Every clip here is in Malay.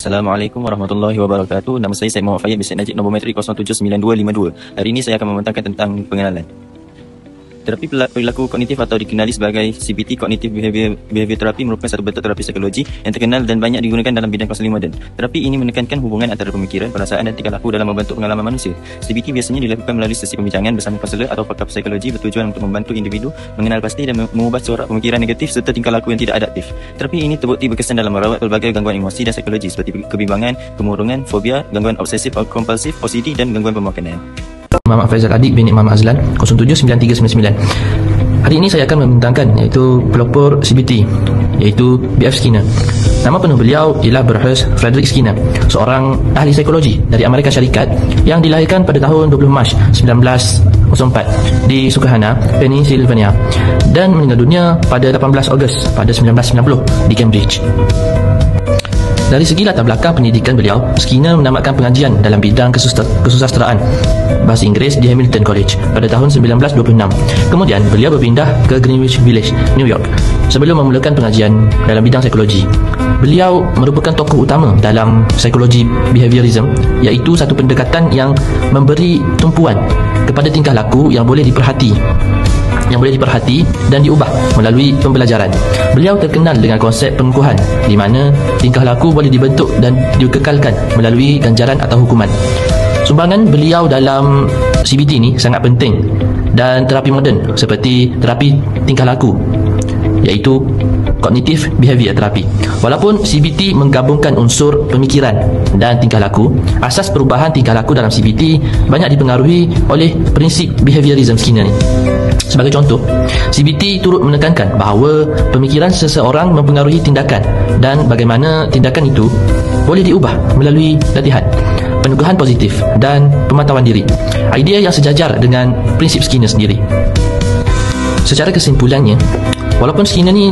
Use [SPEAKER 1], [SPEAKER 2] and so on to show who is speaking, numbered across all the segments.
[SPEAKER 1] Assalamualaikum warahmatullahi wabarakatuh. Nama saya Muhammad Fayyad bin Syed Najib, nombor metrik 079252. Hari ini saya akan membentangkan tentang pengenalan. Terapi perilaku kognitif atau dikenali sebagai CBT, Cognitive Behavior Therapy, merupakan satu bentuk terapi psikologi yang terkenal dan banyak digunakan dalam bidang konseling moden. Terapi ini menekankan hubungan antara pemikiran, perasaan dan tingkah laku dalam membentuk pengalaman manusia. CBT biasanya dilakukan melalui sesi pembincangan bersama konselor atau pakar psikologi bertujuan untuk membantu individu mengenal pasti dan mengubah corak pemikiran negatif serta tingkah laku yang tidak adaptif. Terapi ini terbukti berkesan dalam merawat pelbagai gangguan emosi dan psikologi seperti kebimbangan, kemurungan, fobia, gangguan obsesif atau kompulsif, OCD dan gangguan pemakanan.
[SPEAKER 2] Muhammad Faizal Adik bin Imam Azlan 079399. Hari ini saya akan membentangkan iaitu pelopor CBT, iaitu B.F. Skinner. Nama penuh beliau ialah Bruce Frederick Skinner, seorang ahli psikologi dari Amerika Syarikat yang dilahirkan pada tahun 20 Mac 1904 di Susquehanna, Pennsylvania, dan meninggal dunia pada 18 Ogos pada 1990 di Cambridge. Dari segi latar belakang pendidikan beliau, Skinner menamatkan pengajian dalam bidang kesusasteraan bahasa Inggeris di Hamilton College pada tahun 1926. Kemudian beliau berpindah ke Greenwich Village, New York sebelum memulakan pengajian dalam bidang psikologi. Beliau merupakan tokoh utama dalam psikologi behaviorism, iaitu satu pendekatan yang memberi tumpuan kepada tingkah laku yang boleh diperhati dan diubah melalui pembelajaran. Beliau terkenal dengan konsep pengukuhan di mana tingkah laku boleh dibentuk dan dikekalkan melalui ganjaran atau hukuman. Sumbangan beliau dalam CBT ini sangat penting, dan terapi moden seperti terapi tingkah laku, iaitu Cognitive Behavior Therapy. Walaupun CBT menggabungkan unsur pemikiran dan tingkah laku, asas perubahan tingkah laku dalam CBT banyak dipengaruhi oleh prinsip behaviorism Skinner ni. Sebagai contoh, CBT turut menekankan bahawa pemikiran seseorang mempengaruhi tindakan dan bagaimana tindakan itu boleh diubah melalui latihan, peneguhan positif dan pemantauan diri. Idea yang sejajar dengan prinsip Skinner sendiri. Secara kesimpulannya, walaupun Skinner ni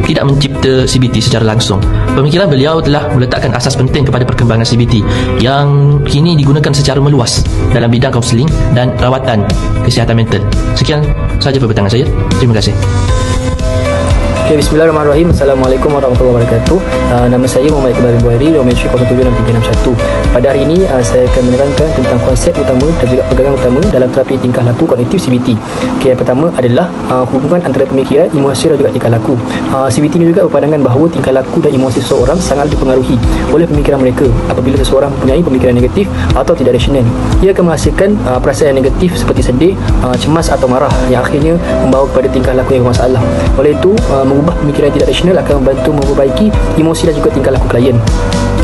[SPEAKER 2] tidak mencipta CBT secara langsung, pemikiran beliau telah meletakkan asas penting kepada perkembangan CBT yang kini digunakan secara meluas dalam bidang kaunseling dan rawatan kesihatan mental. Sekian sahaja perbentangan saya. Terima kasih.
[SPEAKER 3] Okay, bismillahirrahmanirrahim. Assalamualaikum warahmatullahi wabarakatuh. Nama saya Muhammad Iqbal Buairi, nombor metrik 076361. Pada hari ini saya akan menerangkan tentang konsep utama dan juga pegangan utama dalam terapi tingkah laku kognitif CBT. Okay, yang pertama adalah hubungan antara pemikiran, emosi dan juga tingkah laku. CBT ini juga berpandangan bahawa tingkah laku dan emosi seseorang sangat dipengaruhi oleh pemikiran mereka. Apabila seseorang mempunyai pemikiran negatif atau tidak rasional, ia akan menghasilkan perasaan negatif seperti sedih, cemas atau marah yang akhirnya membawa kepada tingkah laku yang bermasalah. Oleh itu, mengubah pemikiran yang tidak rasional akan membantu memperbaiki emosi dan juga tingkah laku klien.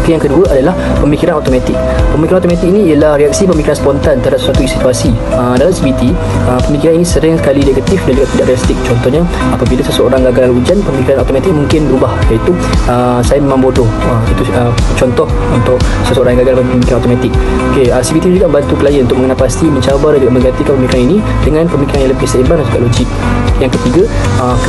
[SPEAKER 3] Yang kedua adalah pemikiran automatik. Pemikiran automatik ini ialah reaksi pemikiran spontan terhadap suatu situasi. Dalam CBT, pemikiran ini sering sekali negatif dan juga tidak realistik. Contohnya, apabila seseorang gagal ujian, pemikiran automatik mungkin berubah, iaitu saya memang bodoh. Itu contoh untuk seseorang yang gagal pemikiran automatik. CBT juga membantu klien untuk mengenal pasti, mencabar dan juga menggantikan pemikiran ini dengan pemikiran yang lebih seimbang dan juga logik. Yang ketiga,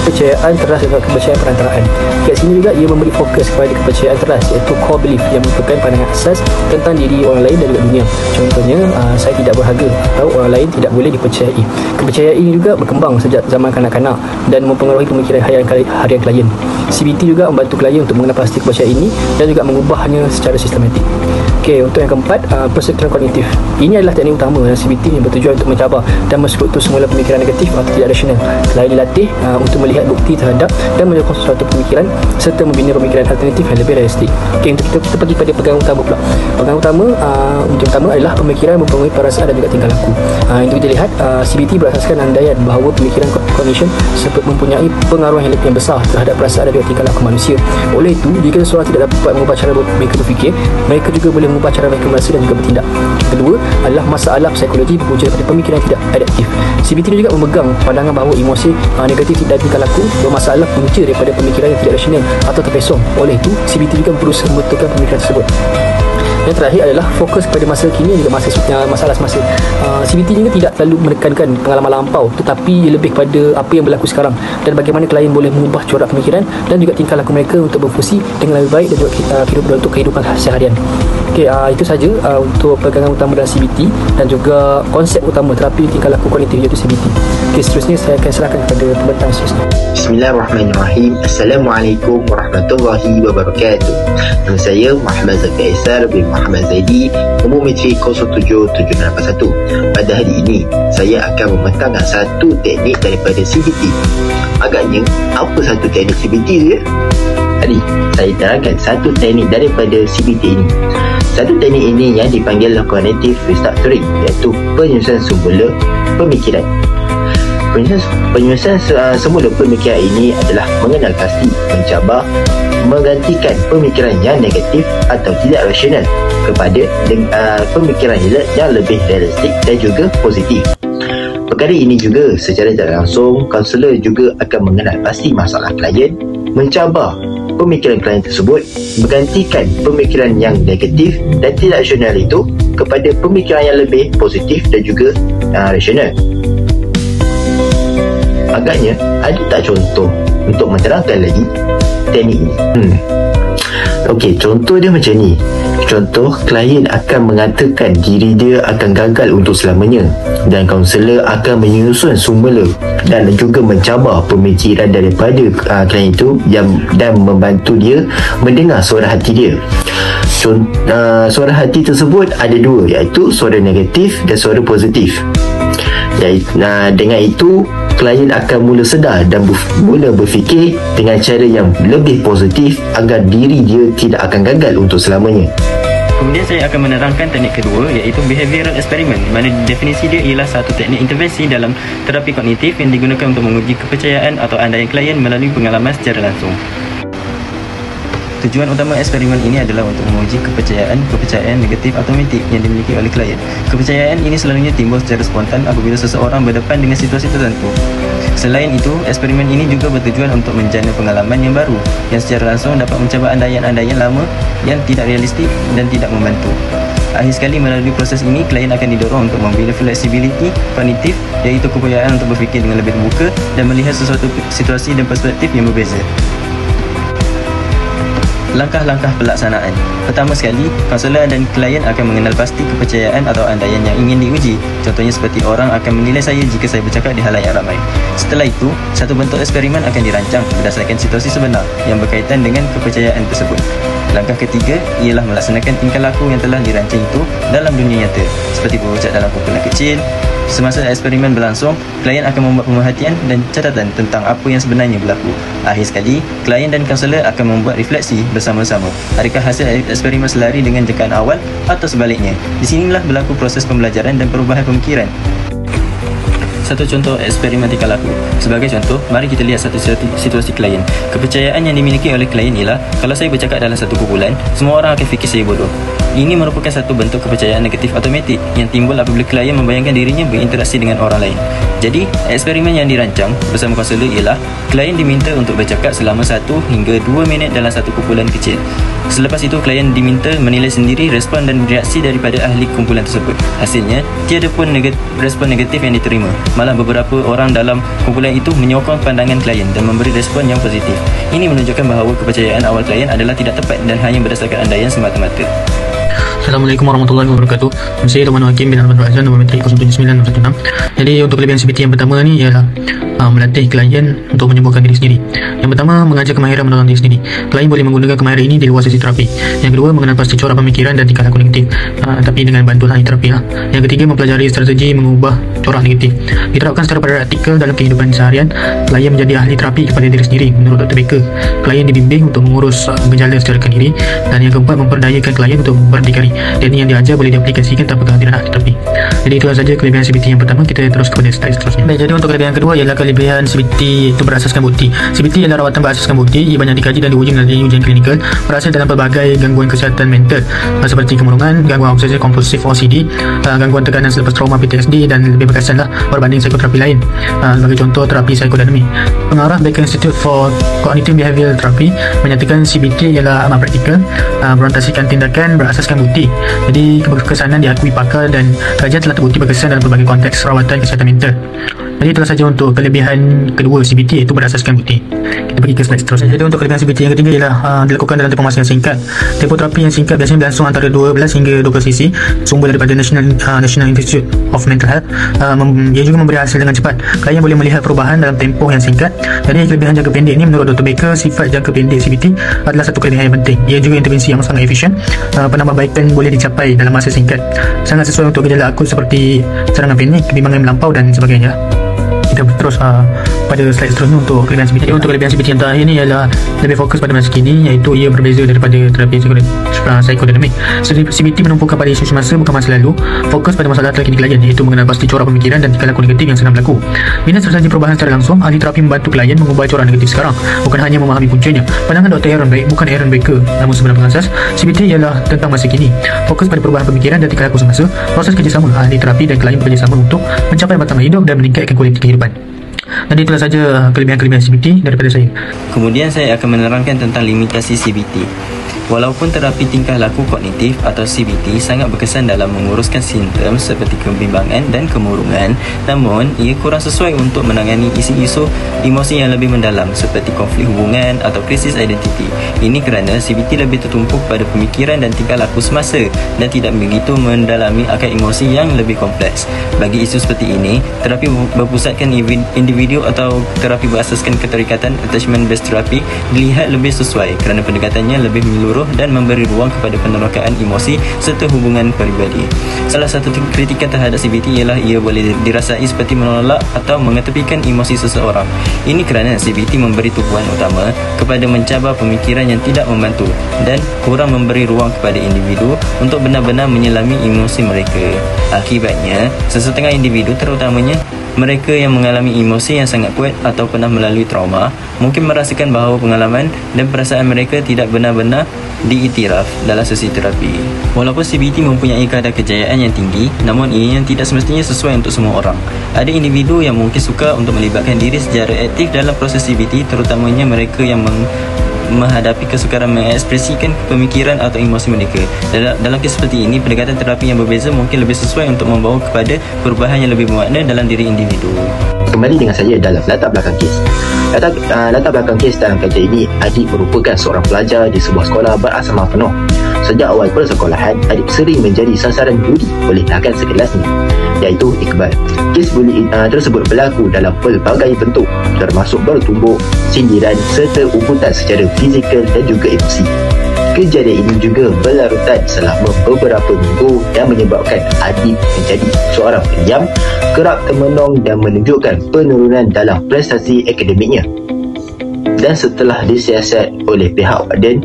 [SPEAKER 3] kepercayaan teras dan kepercayaan perantaraan. Kat sini juga ia memberi fokus kepada kepercayaan teras, iaitu core belief, yang merupakan pandangan asas tentang diri orang lain dan juga dunia. Contohnya, saya tidak berharga atau orang lain tidak boleh dipercayai. Kepercayaan ini juga berkembang sejak zaman kanak-kanak dan mempengaruhi pemikiran harian klien. CBT juga membantu klien untuk mengenal pasti kepercayaan ini dan juga mengubahnya secara sistematik. Untuk yang keempat, persekitaran kognitif. Ini adalah teknik utama dalam CBT yang bertujuan untuk mencabar dan mensekutu semula pemikiran negatif atau tidak rasional. Klien dilatih untuk melihat bukti terhadap dan menyokong suatu pemikiran serta membina pemikiran alternatif yang lebih realistik. Untuk kita pergi pada pegangan utama pula. Pegangan utama adalah pemikiran mempengaruhi perasaan dan juga tingkah laku. Untuk kita lihat, CBT berasaskan andaian bahawa pemikiran cognition mempunyai pengaruh yang lebih besar terhadap perasaan dan juga tingkah laku manusia. Oleh itu, jika seseorang tidak dapat mengubah cara mereka berfikir, mereka juga boleh mengubah cara mereka merasa dan juga bertindak. Yang kedua adalah masalah psikologi berpunca daripada pemikiran yang tidak adaptif. CBT juga memegang pandangan bahawa emosi negatif dan tingkah laku bermasalah punca daripada pemikiran yang tidak rasional atau terpesong. Oleh itu, CBT juga berusaha membetulkan pemikiran tersebut. Yang terakhir adalah fokus kepada masa kini dan juga masalah semasa. CBT ni tidak terlalu menekankan pengalaman lampau, tetapi lebih kepada apa yang berlaku sekarang dan bagaimana klien boleh mengubah corak pemikiran dan juga tingkah laku mereka untuk berfungsi dengan lebih baik dan juga untuk kehidupan seharian. Okey, itu saja untuk pegangan utama dalam CBT dan juga konsep utama terapi tingkah laku kognitif iaitu CBT. Okey, seterusnya saya akan serahkan kepada pembentang seterusnya.
[SPEAKER 4] Bismillahirrahmanirrahim. Assalamualaikum warahmatullahi wabarakatuh. Nama saya Muhammad Zaki Aisar bin Muhammad Zaidi, nombor metrik 077881. Pada hari ini, saya akan membentangkan satu teknik daripada CBT. Agaknya, apa satu teknik CBT tu ya? Tadi, saya terangkan satu teknik daripada CBT ini. Satu teknik ini yang dipanggil Cognitive Restructuring, iaitu penyusunan semula pemikiran. Penyusunan semula pemikiran ini adalah mengenal pasti, mencabar, menggantikan pemikiran yang negatif atau tidak rasional kepada pemikiran yang lebih realistik dan juga positif. Perkara ini juga secara tidak langsung, kaunselor juga akan mengenal pasti masalah klien, mencabar pemikiran klien tersebut, menggantikan pemikiran yang negatif dan tidak rasional itu kepada pemikiran yang lebih positif dan juga rasional. Agaknya ada tak contoh untuk menerangkan lagi teknik ini? Okey, contoh dia macam ni. Contoh, klien akan mengatakan diri dia akan gagal untuk selamanya dan kaunselor akan menyusun semula dan juga mencabar pemikiran daripada klien itu dan membantu dia mendengar suara hati dia. Suara hati tersebut ada dua, iaitu suara negatif dan suara positif. Dengan itu, klien akan mula sedar dan mula berfikir dengan cara yang lebih positif agar diri dia tidak akan gagal untuk selamanya.
[SPEAKER 1] Kemudian saya akan menerangkan teknik kedua, iaitu behavioral experiment, mana definisi dia ialah satu teknik intervensi dalam terapi kognitif yang digunakan untuk menguji kepercayaan atau andaian klien melalui pengalaman secara langsung. Tujuan utama eksperimen ini adalah untuk menguji kepercayaan negatif automatik yang dimiliki oleh klien. Kepercayaan ini selalunya timbul secara spontan apabila seseorang berdepan dengan situasi tertentu. Selain itu, eksperimen ini juga bertujuan untuk menjana pengalaman yang baru yang secara langsung dapat mencabar andaian-andaian lama yang tidak realistik dan tidak membantu. Akhir sekali, melalui proses ini, klien akan didorong untuk membina fleksibiliti kognitif, iaitu kepercayaan untuk berfikir dengan lebih terbuka dan melihat sesuatu situasi dan perspektif yang berbeza. Langkah-langkah pelaksanaan. Pertama sekali, kaunselor dan klien akan mengenal pasti kepercayaan atau andaian yang ingin diuji. Contohnya seperti orang akan menilai saya jika saya bercakap di halayak ramai. Setelah itu, satu bentuk eksperimen akan dirancang berdasarkan situasi sebenar yang berkaitan dengan kepercayaan tersebut. Langkah ketiga ialah melaksanakan tingkah laku yang telah dirancang itu dalam dunia nyata, seperti berucap dalam kumpulan kecil. Semasa eksperimen berlangsung, klien akan membuat pemerhatian dan catatan tentang apa yang sebenarnya berlaku. Akhir sekali, klien dan kaunselor akan membuat refleksi bersama-sama. Adakah hasil eksperimen selari dengan jangkaan awal atau sebaliknya? Di sinilah berlaku proses pembelajaran dan perubahan pemikiran. Satu contoh eksperimen tingkah laku. Sebagai contoh, mari kita lihat satu situasi klien. Kepercayaan yang dimiliki oleh klien ialah, kalau saya bercakap dalam satu kumpulan, semua orang akan fikir saya bodoh. Ini merupakan satu bentuk kepercayaan negatif automatik yang timbul apabila klien membayangkan dirinya berinteraksi dengan orang lain. Jadi, eksperimen yang dirancang bersama kaunselor ialah, klien diminta untuk bercakap selama 1 hingga 2 minit dalam satu kumpulan kecil. Selepas itu, klien diminta menilai sendiri respon dan reaksi daripada ahli kumpulan tersebut. Hasilnya, tiada pun respon negatif yang diterima. Malah beberapa orang dalam kumpulan itu menyokong pandangan klien dan memberi respon yang positif. Ini menunjukkan bahawa kepercayaan awal klien adalah tidak tepat dan hanya berdasarkan andaian semata-mata.
[SPEAKER 2] Assalamualaikum warahmatullahi wabarakatuh. Saya Tuan Hakim bin Ahmad Azlan, nombor metrik 079616. Jadi untuk kelebihan CBT yang pertama ni ialah melatih klien untuk menyembuhkan diri sendiri. Yang pertama, mengajar kemahiran menolong diri sendiri. Klien boleh menggunakan kemahiran ini di luar sesi terapi. Yang kedua, mengenal pasti corak pemikiran dan tingkah laku negatif, tapi dengan bantuan ahli terapi lah. Yang ketiga, mempelajari strategi mengubah corak negatif. Diterapkan secara praktikal dalam kehidupan seharian. Klien menjadi ahli terapi kepada diri sendiri. Menurut Dr. Baker, klien dibimbing untuk mengurus gejala secara kendiri. Dan yang keempat, memperdayakan klien untuk berdikari. Teknik yang diajar boleh diaplikasikan tanpa kehadiran ahli terapi. Jadi itu saja kelebihan CBT yang pertama. Kita terus kepada slide seterusnya. Baik, jadi untuk kelebihan kedua ialah
[SPEAKER 5] kelebihan CBT itu berasaskan bukti. CBT ialah rawatan berasaskan bukti. Ia banyak dikaji dan diuji melalui ujian klinikal, berhasil dalam pelbagai gangguan kesihatan mental seperti kemurungan, gangguan obsesif kompulsif OCD, gangguan tekanan selepas trauma PTSD dan lebih berkesan lah berbanding psikoterapi lain. Sebagai contoh, terapi psikodinamik. Pengarah Baker Institute for Cognitive Behavioral Therapy menyatakan CBT ialah amat praktikal, berorientasikan tindakan berasaskan bukti. Jadi keberkesanan diakui pakar dan kajian telah terbukti berkesan dalam pelbagai konteks rawatan kesihatan mental. Jadi itulah saja untuk kelebihan kedua CBT, iaitu berasaskan bukti. Kita pergi ke slide seterusnya. Jadi untuk kelebihan CBT yang ketiga ialah dilakukan dalam tempoh masa yang singkat. Tempoh terapi yang singkat biasanya berlangsung antara 12 hingga 20 sesi. Sumber daripada National Institute of Mental Health. Ia juga memberi hasil dengan cepat. Klien boleh melihat perubahan dalam tempoh yang singkat. Jadi kelebihan jangka pendek ini menurut Dr. Baker, sifat jangka pendek CBT adalah satu kelebihan yang penting. Ia juga intervensi yang sangat efisien. Penambahbaikan boleh dicapai dalam masa singkat. Sangat sesuai untuk gejala akut seperti serangan panik, kebimbangan melampau dan sebagainya. Kita terus pada slide seterusnya untuk kelebihan CBT. Untuk kelebihan CBT yang terakhir ni ialah lebih fokus pada masa kini, iaitu ia berbeza daripada terapi psikodinamik. CBT menumpukan pada isu semasa bukan masa lalu, fokus pada masalah terkini klien, iaitu mengenal pasti corak pemikiran dan tingkah laku negatif yang sedang berlaku. Bila terjadi perubahan secara langsung, ahli terapi membantu klien mengubah corak negatif sekarang, bukan hanya memahami puncanya. Pandangan Dr. Aaron Beck, bukan Aaron Baker, namun sebenar pengasas, CBT ialah tentang masa kini, fokus pada perubahan pemikiran dan tingkah laku semasa. Proses kerjasama ahli terapi dan klien bekerjasama untuk mencapai matlamat hidup dan meningkatkan kualiti kehidupan. Dan itulah saja kelebihan-kelebihan CBT daripada saya.
[SPEAKER 1] Kemudian saya akan menerangkan tentang limitasi CBT. Walaupun terapi tingkah laku kognitif atau CBT sangat berkesan dalam menguruskan simptom seperti kebimbangan dan kemurungan, namun ia kurang sesuai untuk menangani isu-isu emosi yang lebih mendalam seperti konflik hubungan atau krisis identiti. Ini kerana CBT lebih tertumpu pada pemikiran dan tingkah laku semasa dan tidak begitu mendalami akar emosi yang lebih kompleks. Bagi isu seperti ini, terapi berpusatkan individu atau terapi berasaskan keterikatan attachment based therapy dilihat lebih sesuai kerana pendekatannya lebih menyeluruh dan memberi ruang kepada penerokaan emosi serta hubungan peribadi. Salah satu kritikan terhadap CBT ialah ia boleh dirasai seperti menolak atau mengetepikan emosi seseorang. Ini kerana CBT memberi tumpuan utama kepada mencabar pemikiran yang tidak membantu dan kurang memberi ruang kepada individu untuk benar-benar menyelami emosi mereka. Akibatnya, sesetengah individu terutamanya mereka yang mengalami emosi yang sangat kuat atau pernah melalui trauma mungkin merasakan bahawa pengalaman dan perasaan mereka tidak benar-benar diiktiraf dalam sesi terapi. Walaupun CBT mempunyai kadar kejayaan yang tinggi, namun ia yang tidak semestinya sesuai untuk semua orang. Ada individu yang mungkin suka untuk melibatkan diri secara aktif dalam proses CBT, terutamanya mereka yang menghadapi kesukaran mengekspresikan pemikiran atau emosi mereka. Dalam kes seperti ini, pendekatan terapi yang berbeza mungkin lebih sesuai untuk membawa kepada perubahan yang lebih bermakna dalam diri individu.
[SPEAKER 4] Kembali dengan saya dalam latar belakang kes. Latar belakang kes dalam kajian ini, Adik merupakan seorang pelajar di sebuah sekolah berasrama penuh. Sejak awal persekolahan, Adik sering menjadi sasaran budi oleh rakan sekelasnya, iaitu Iqbal. Kes bullying tersebut berlaku dalam pelbagai bentuk, termasuk bertumbuk, sindiran serta umputan secara fizikal dan juga emosi. Kejadian ini juga berlarutan selama beberapa minggu dan menyebabkan Adik menjadi seorang pendiam, kerap termenung dan menunjukkan penurunan dalam prestasi akademiknya. Dan setelah disiasat oleh pihak warden,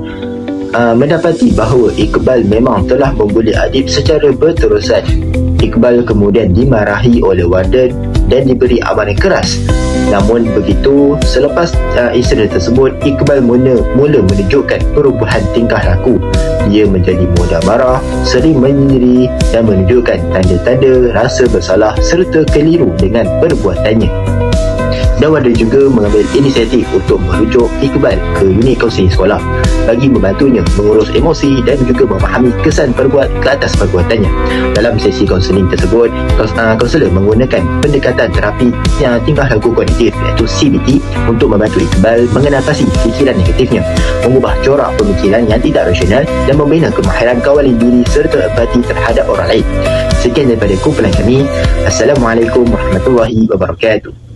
[SPEAKER 4] mendapati bahawa Iqbal memang telah membuli Adik secara berterusan, Iqbal kemudian dimarahi oleh warden dan diberi amaran keras. Namun begitu, selepas insiden tersebut, Iqbal mula menunjukkan perubahan tingkah laku. Dia menjadi mudah marah, sering menyendiri dan menunjukkan tanda-tanda rasa bersalah serta keliru dengan perbuatannya. Dan warden juga mengambil inisiatif untuk merujuk Iqbal ke unit kaunseling sekolah bagi membantunya mengurus emosi dan juga memahami kesan perbuat ke atas perbuatannya. Dalam sesi kaunseling tersebut, kaunselor menggunakan pendekatan terapi tingkah laku kognitif iaitu CBT untuk membantu Iqbal mengatasi fikiran negatifnya, mengubah corak pemikiran yang tidak rasional dan membina kemahiran kawalan diri serta empati terhadap orang lain. Sekian daripada kumpulan kami. Assalamualaikum warahmatullahi wabarakatuh.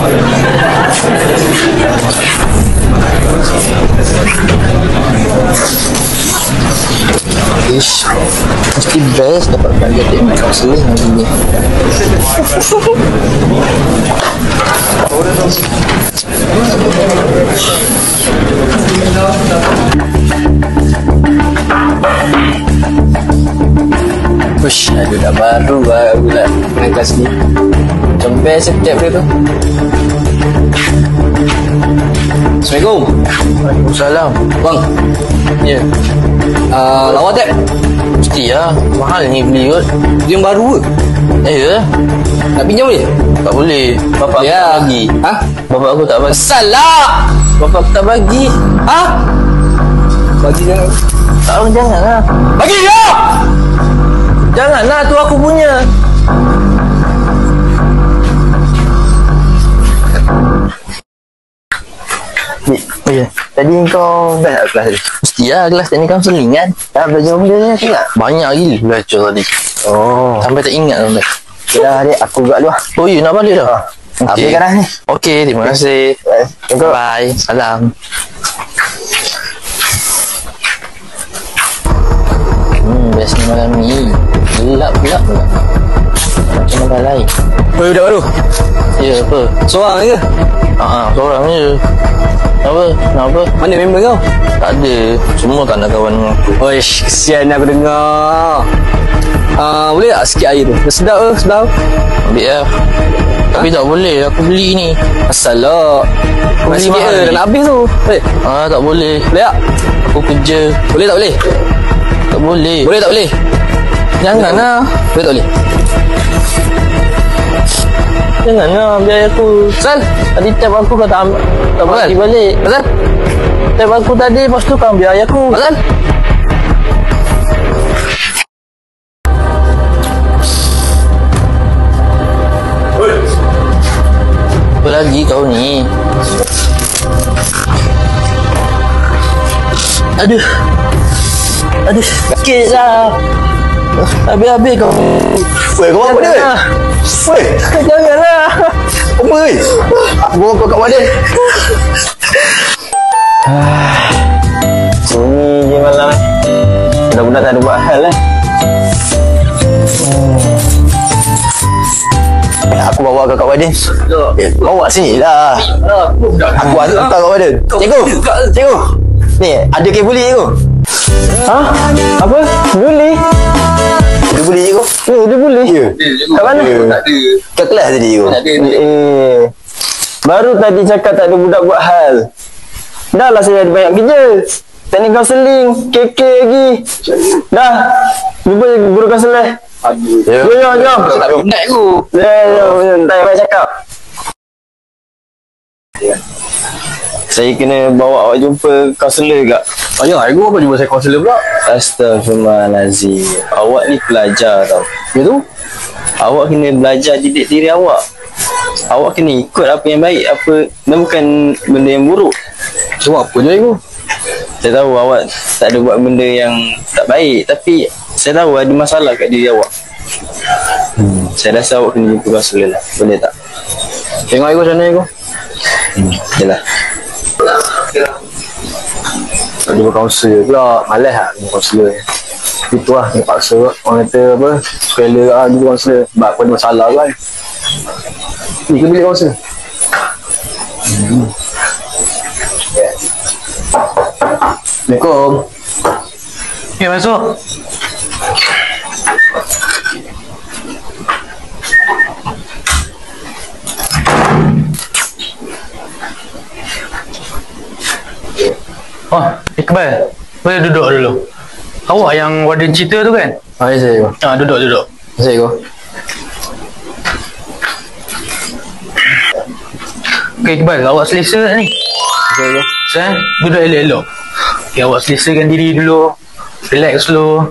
[SPEAKER 2] Assalamualaikum. Ish, mesti best dapat belajar teknik kaunseling hari ni. Ush, ada dah baru pula dengan kelas ni. Macam best setiap dia tu. Assalamualaikum. Waalaikumsalam. Bang. Ya. Lawa tak? Mesti lah. Mahal ni beli kot. Dia yang baru ke? Ya. Nak pinjam boleh? Tak boleh. Bapak aku tak bagi. Ha? Bapak aku tak bagi. Salah! Bapak aku tak bagi. Ha? Bagi jangan. Janganlah. Bagi dia! Janganlah, tu aku punya. Oh ya, tadi kau dah kelas tadi? Mesti lah kelas tadi kaunseling kan? Dah belajar benda ni tak? Banyak lagi belajar tadi. Oh. Sampai tak ingat tu. Dah adik, aku buat dulu lah. Oh ya, nak balik dah? Okey. Habiskan dah ni. Okey, terima kasih. Bye. Salam. Biasanya malam ni gelap pula. Macam malam lain. Oh, budak baru? Ya, apa? Seorang je? Seorang je. Kenapa? Mana member kau? Tak ada. Semua tak nak kawan dengan aku. Oish, kesian aku dengar. Boleh tak sikit air tu? Sedap ke? Sedap? Ambil lah. Tapi tak boleh. Aku beli ni. Asal lah. Aku beli sikit ke? Dah nak habis tu. Boleh? Tak boleh. Boleh tak? Aku kerja. Boleh tak boleh? Tak boleh. Boleh tak boleh? Janganlah. Boleh tak boleh? Janganlah, biar aku. Sal, tadi tab aku kau tak bagi balik. Sal, tab aku tadi, lepas tu kau ambil ayah aku. Sal. Apa lagi kau ni? Aduh, sakit lah. Habis-habis kau. Weh, kau apa dia? Weh, janganlah. Apa weh? Bawa kau kat mana? Sunyi je malam. Budak-budak tak ada buat hal lah. Aku bawa kau kat badan. Bawa sini lah. Aku hantar kau kat badan. Cikgu. Ni, ada kes buli cikgu. Ha? Apa? Buli? Dia buli cikgu? Dia buli? Ya. Kat mana? Tak ada. Kat kelas tadi cikgu? Tak ada. Baru tadi cakap tak ada budak buat hal. Dah lah saya ada banyak kerja. Teknik kaunseling, KK lagi. Dah. Jumpa guru kaunseling. Jom. Tak ada budak cikgu. Jom. Tak payah cakap. Saya kena bawa awak jumpa kaunselor kak. Ya, aku apa jumpa saya kaunselor pula? Astaghfirullahalazim. Awak ni pelajar tau. Ya tu? Awak kena belajar didik diri awak. Awak kena ikut apa yang baik, apa dan bukan benda yang buruk. Cuma apa je aku? Saya tahu awak tak ada buat benda yang tak baik, tapi saya tahu ada masalah kat diri awak. Saya rasa awak kena jumpa kaunselor lah. Boleh tak? Tengok aku sana aku. Yalah. Tak jumpa kaunselor pula. Malas lah jumpa kaunselor. Itu lah yang paksa. Orang kata apa, sekolah lah jumpa kaunselor. Sebab aku ada masalah kan. Ni kena beli kaunselor. Assalamualaikum.
[SPEAKER 5] Ya, masuk. Oh, Iqbal. Boleh duduk dulu. Awak yang warden cerita tu kan?
[SPEAKER 2] Ya, saya.
[SPEAKER 5] Duduk.
[SPEAKER 2] Saya.
[SPEAKER 5] Okay, Iqbal. Awak selesa tak ni? Saya. Duduk elok-elok. Okay, awak selesakan diri dulu. Relax dulu.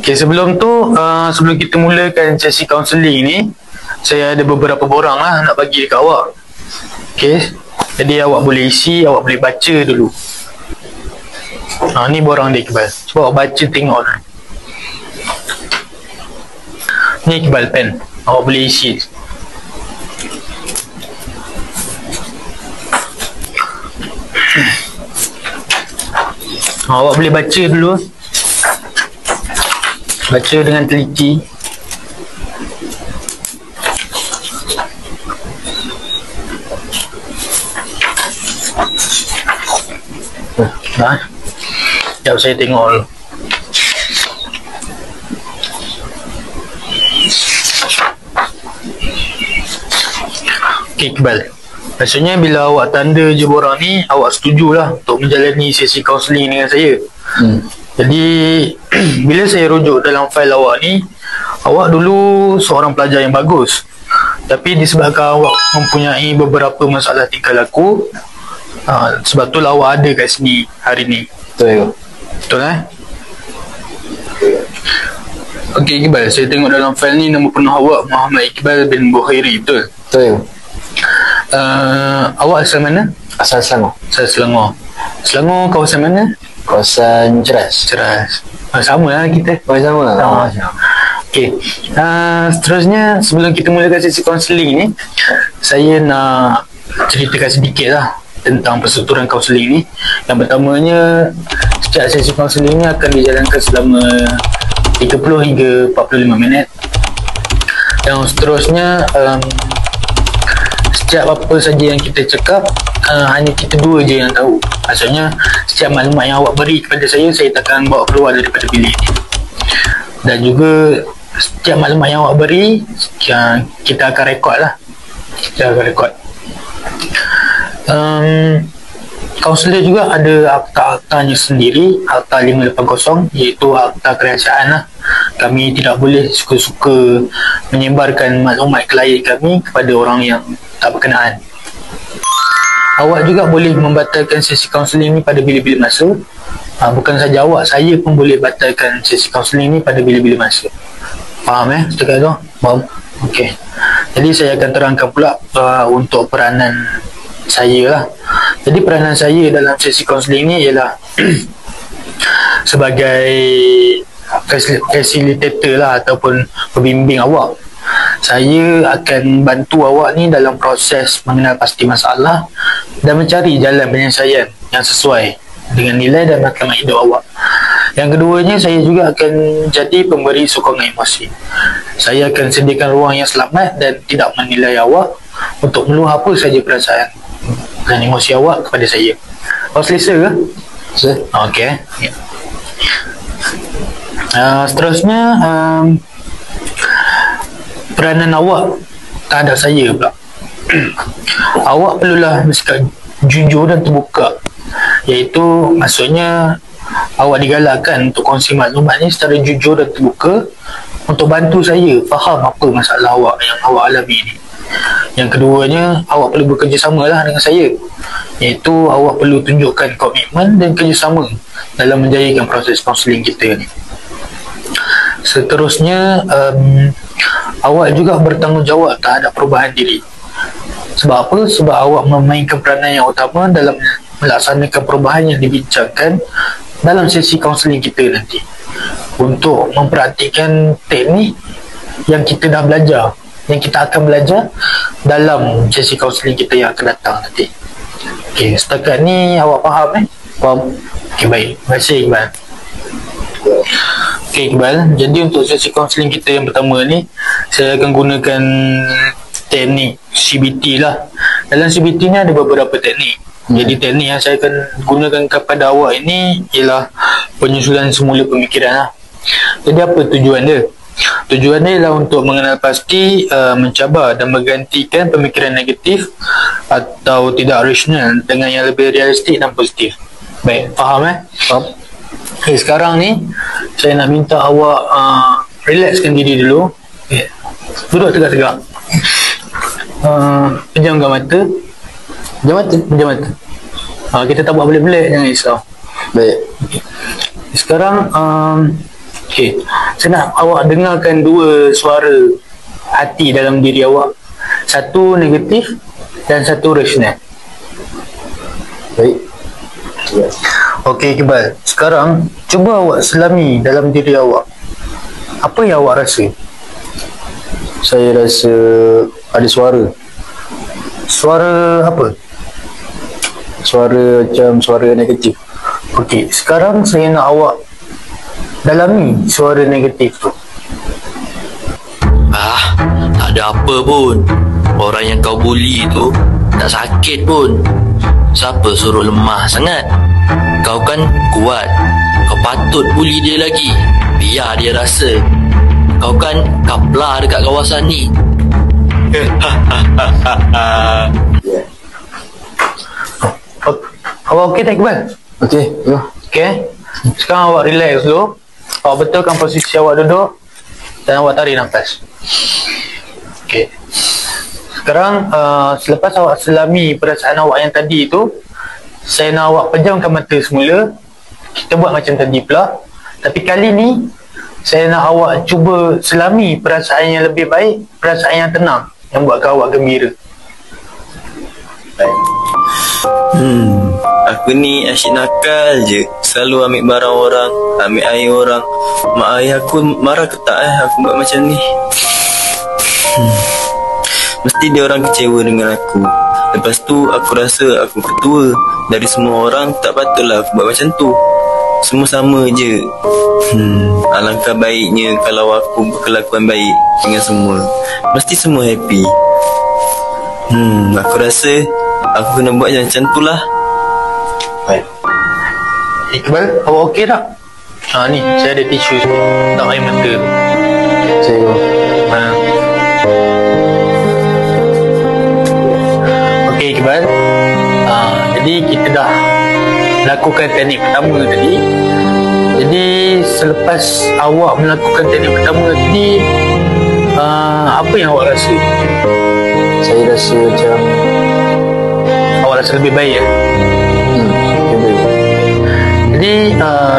[SPEAKER 5] Okay, sebelum tu, sebelum kita mulakan sesi kaunseling ni, saya ada beberapa borang lah nak bagi dekat awak. Okay. Jadi awak boleh isi, awak boleh baca dulu. Ni borang dia Iqbal. Cuba awak baca tengok. Ni Iqbal pen. Awak boleh isi. Awak boleh baca dulu. Baca dengan teliti. Dah. Sekejap saya tengok dulu. Okey, Iqbal. Maksudnya bila awak tanda je borang ni, awak setujulah untuk menjalani sesi kaunseling dengan saya. Jadi bila saya rujuk dalam fail awak ni, awak dulu seorang pelajar yang bagus. Tapi disebabkan awak mempunyai beberapa masalah tingkah laku, sebab tu awak ada kat sini hari ni.
[SPEAKER 3] Betul.
[SPEAKER 5] Betul Okey, Iqbal, saya tengok dalam fail ni nama penuh awak Muhammad Iqbal bin Buhairi, betul?
[SPEAKER 3] Betul.
[SPEAKER 5] Awak asal mana?
[SPEAKER 3] Asal Selangor.
[SPEAKER 5] Asal Selangor. Selangor kawasan mana?
[SPEAKER 3] Kawasan Ceras.
[SPEAKER 5] Ceras. Sama lah kita.
[SPEAKER 3] Sama.
[SPEAKER 5] Okey. Seterusnya, sebelum kita mulakan sesi kaunseling ni, saya nak ceritakan sedikit lah tentang perstrukturan kaunseling ni. Yang pertamanya, setiap sesi kaunseling ni akan dijalankan selama 30 hingga 45 minit. Yang seterusnya, setiap apa saja yang kita cakap, hanya kita dua je yang tahu. Maksudnya, setiap maklumat yang awak beri kepada saya takkan bawa keluar daripada bilik ni. Dan juga setiap maklumat yang awak beri, kita akan rekod lah. Kita akan rekod. Kaunselor juga ada akta-aktanya sendiri, akta 580, iaitu akta kerahsiaan lah. Kami tidak boleh suka-suka menyebarkan maklumat klien kami kepada orang yang tak berkenaan. Awak juga boleh membatalkan sesi kaunseling ni pada bila-bila masa. Bukan saja awak, saya pun boleh batalkan sesi kaunseling ni pada bila-bila masa. Faham setakat tu?
[SPEAKER 3] Faham.
[SPEAKER 5] Okey. Jadi saya akan terangkan pula untuk peranan saya lah. Jadi peranan saya dalam sesi kaunseling ni ialah sebagai facilitator lah ataupun pembimbing awak. Saya akan bantu awak ni dalam proses mengenal pasti masalah dan mencari jalan penyelesaian yang sesuai dengan nilai dan matlamat hidup awak. Yang keduanya, saya juga akan jadi pemberi sokongan emosi. Saya akan sediakan ruang yang selamat dan tidak menilai awak untuk meluah apa saja perasaan dan emosi awak kepada saya. Awak selesa ke?
[SPEAKER 3] Selesa.
[SPEAKER 5] Okey. Ya. Seterusnya, peranan awak terhadap saya pula. Awak perlulah bersikap jujur dan terbuka, iaitu maksudnya awak digalakkan untuk kongsi maklumat ni secara jujur dan terbuka untuk bantu saya faham apa masalah awak yang awak alami ni. Yang keduanya, awak perlu bekerjasama lah dengan saya, iaitu awak perlu tunjukkan komitmen dan kerjasama dalam menjayakan proses kaunseling kita ni. Seterusnya, awak juga bertanggungjawab terhadap perubahan diri. Sebab apa? Sebab awak memainkan peranan yang utama dalam melaksanakan perubahan yang dibincangkan dalam sesi kaunseling kita nanti, untuk mempraktikkan teknik yang kita dah belajar, yang kita akan belajar dalam sesi kaunseling kita yang akan datang nanti. Okey, setakat ni awak faham Faham. Okey, baik. Terima kasih, Iqbal. Okey, Iqbal, jadi untuk sesi kaunseling kita yang pertama ni, saya akan gunakan teknik CBT lah. Dalam CBT ni ada beberapa teknik. Jadi teknik yang saya akan gunakan kepada awak ini ialah penyusulan semula pemikiran lah. Jadi apa tujuan dia? Tujuan dia ialah untuk mengenal pasti, mencabar dan menggantikan pemikiran negatif atau tidak rasional dengan yang lebih realistik dan positif. Baik, faham Faham. Okay, sekarang ni saya nak minta awak relaxkan diri dulu. Duduk tegak-tegak. Pejamkan mata. Pejam mata. Kita tak buat belik-belik, jangan risau.
[SPEAKER 3] Baik.
[SPEAKER 5] Sekarang saya nak awak dengarkan dua suara hati dalam diri awak. Satu negatif dan satu rasional.
[SPEAKER 3] Baik.
[SPEAKER 5] Okey, Iqbal, sekarang cuba awak selami dalam diri awak. Apa yang awak rasa?
[SPEAKER 3] Saya rasa ada suara.
[SPEAKER 5] Suara apa?
[SPEAKER 3] Suara macam suara negatif.
[SPEAKER 5] Okey, sekarang saya nak awak dalami suara negatif tu.
[SPEAKER 6] Tak ada apa pun. Orang yang kau bully tu tak sakit pun. Siapa suruh lemah sangat? Kau kan kuat. Kau patut bully dia lagi. Biar dia rasa kau kan kapla dekat kawasan ni.
[SPEAKER 5] Awak okey tak, Iqbal?
[SPEAKER 3] Okey, ya.
[SPEAKER 5] Okey. Sekarang awak relax dulu. Awak betulkan posisi awak duduk dan awak tarik nafas. Okey. Sekarang selepas awak selami perasaan awak yang tadi tu, saya nak awak pejamkan mata semula. Kita buat macam tadi pula. Tapi kali ni saya nak awak cuba selami perasaan yang lebih baik, perasaan yang tenang yang buatkan awak gembira.
[SPEAKER 1] Aku ni asyik nakal je. Selalu ambil barang orang, ambil air orang. Mak ayah aku marah ke tak aku buat macam ni? Mesti dia orang kecewa dengan aku. Lepas tu aku rasa aku ketua. Dari semua orang tak patutlah aku buat macam tu. Semua sama je. Alangkah baiknya kalau aku berkelakuan baik dengan semua. Mesti semua happy. Aku rasa aku kena buat macam tu lah.
[SPEAKER 5] Baik. Iqbal, awak okey tak? Ni, saya ada tisu sikit. Tak air mata tu.
[SPEAKER 3] Saya
[SPEAKER 5] Okey, Iqbal. Jadi kita dah lakukan teknik pertama tadi. Jadi selepas awak melakukan teknik pertama tadi, apa yang awak rasa?
[SPEAKER 3] Saya rasa macam
[SPEAKER 5] Awak rasa lebih baik ya?
[SPEAKER 3] lebih baik.
[SPEAKER 5] Jadi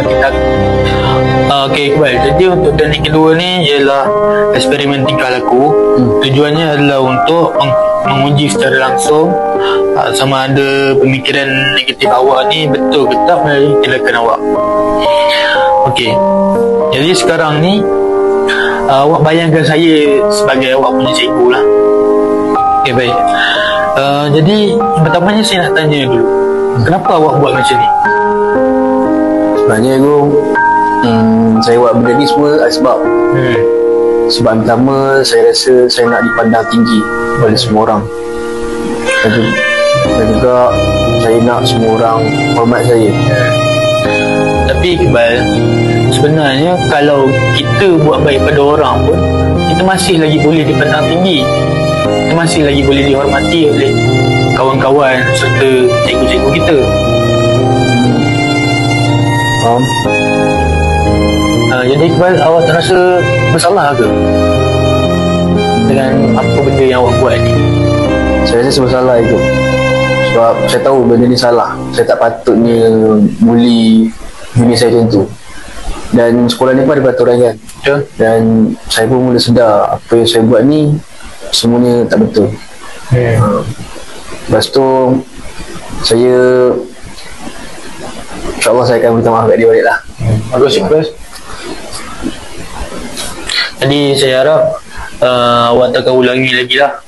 [SPEAKER 5] kita okey, Iqbal. Jadi untuk teknik kedua ni ialah eksperimen tingkah laku. Tujuannya adalah untuk menguji secara langsung sama ada pemikiran negatif awak ni betul ke tak melalui tindakan awak. Okey. Jadi sekarang ni awak bayangkan saya sebagai awak punya cikgu lah. Okey, baik. Jadi pertamanya saya nak tanya dulu, kenapa awak buat macam ni?
[SPEAKER 3] Sebenarnya aku saya buat benda ni semua ada sebab. Sebab yang pertama, saya rasa saya nak dipandang tinggi oleh semua orang. Dan juga saya nak semua orang hormat saya.
[SPEAKER 5] Tapi Iqbal, sebenarnya kalau kita buat baik pada orang pun, kita masih lagi boleh dipandang tinggi. Kita masih lagi boleh dihormati oleh kawan-kawan serta cikgu-cikgu kita.
[SPEAKER 3] Faham?
[SPEAKER 5] Jadi Iqbal, awak terasa bersalah ke dengan apa benda yang awak buat ni?
[SPEAKER 3] Saya rasa bersalah itu. Sebab saya tahu benda ni salah. Saya tak patutnya bully bini saya macam tu. Dan sekolah ni pun ada peraturan kan.
[SPEAKER 5] Betul.
[SPEAKER 3] Dan saya pun mula sedar apa yang saya buat ni semuanya tak betul. Lepas tu saya InsyaAllah saya akan minta maaf kat dia balik lah.
[SPEAKER 5] Bagus Iqbal. Jadi saya harap awak takkan ulangi lagi lah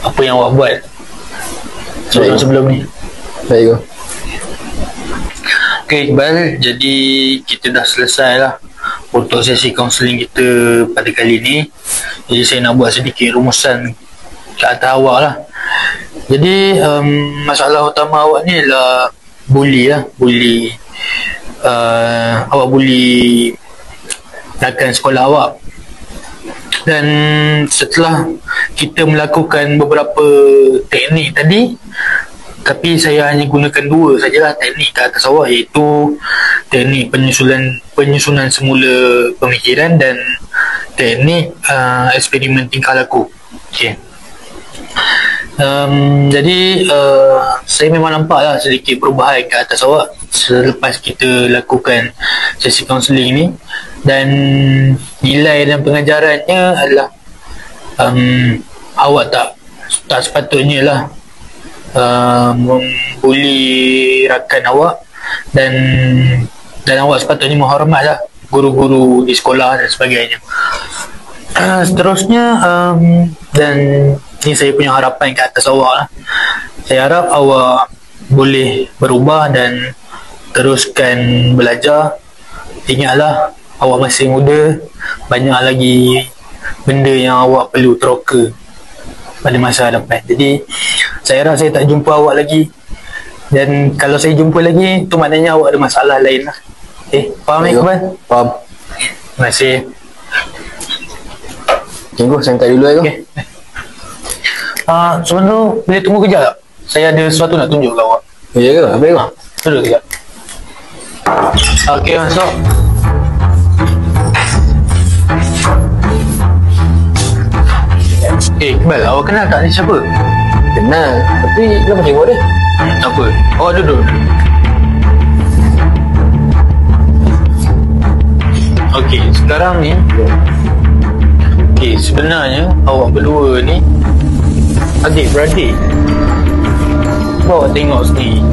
[SPEAKER 5] apa yang awak buat sebelum ni.
[SPEAKER 3] Baik.
[SPEAKER 5] Okay Iqbal, jadi kita dah selesai lah untuk sesi kaunseling kita pada kali ni. Jadi saya nak buat sedikit rumusan ke atas awak lah. Jadi masalah utama awak ni adalah bully lah. Bully awak bully rakan sekolah awak. Dan setelah kita melakukan beberapa teknik tadi, tapi saya hanya gunakan dua sajalah teknik ke atas awak, iaitu teknik penyusunan semula pemikiran dan teknik eksperimen tingkah laku. Okay. Jadi saya memang nampaklah sedikit perubahan ke atas awak selepas kita lakukan sesi kaunseling ni, dan nilai dan pengajarannya adalah awak tak sepatutnya lah membuli rakan awak, dan awak sepatutnya menghormatlah guru-guru di sekolah dan sebagainya. Seterusnya dan ni saya punya harapan ke atas awak lah. Saya harap awak boleh berubah dan teruskan belajar. Ingatlah, awak masih muda, banyak lagi benda yang awak perlu teroka pada masa hadapan. Jadi saya harap saya tak jumpa awak lagi, dan kalau saya jumpa lagi tu maknanya awak ada masalah lain lah. Faham Iqbal?
[SPEAKER 3] Faham.
[SPEAKER 5] Terima kasih.
[SPEAKER 3] Cikgu, saya minta dulu tu.
[SPEAKER 5] Okay. Sebelum tu boleh tunggu kejap tak? Saya ada sesuatu nak tunjuk kat awak.
[SPEAKER 3] Ya ke? Boleh ke?
[SPEAKER 5] Duduk kejap. Okey, masuk. Iqbal, awak kenal tak ni siapa?
[SPEAKER 3] Kenal. Tapi kenapa cikgu ada?
[SPEAKER 5] Tak apa, awak duduk. Okey, sekarang ni sebenarnya awak berdua ni adik-beradik. Awak tengok sendiri,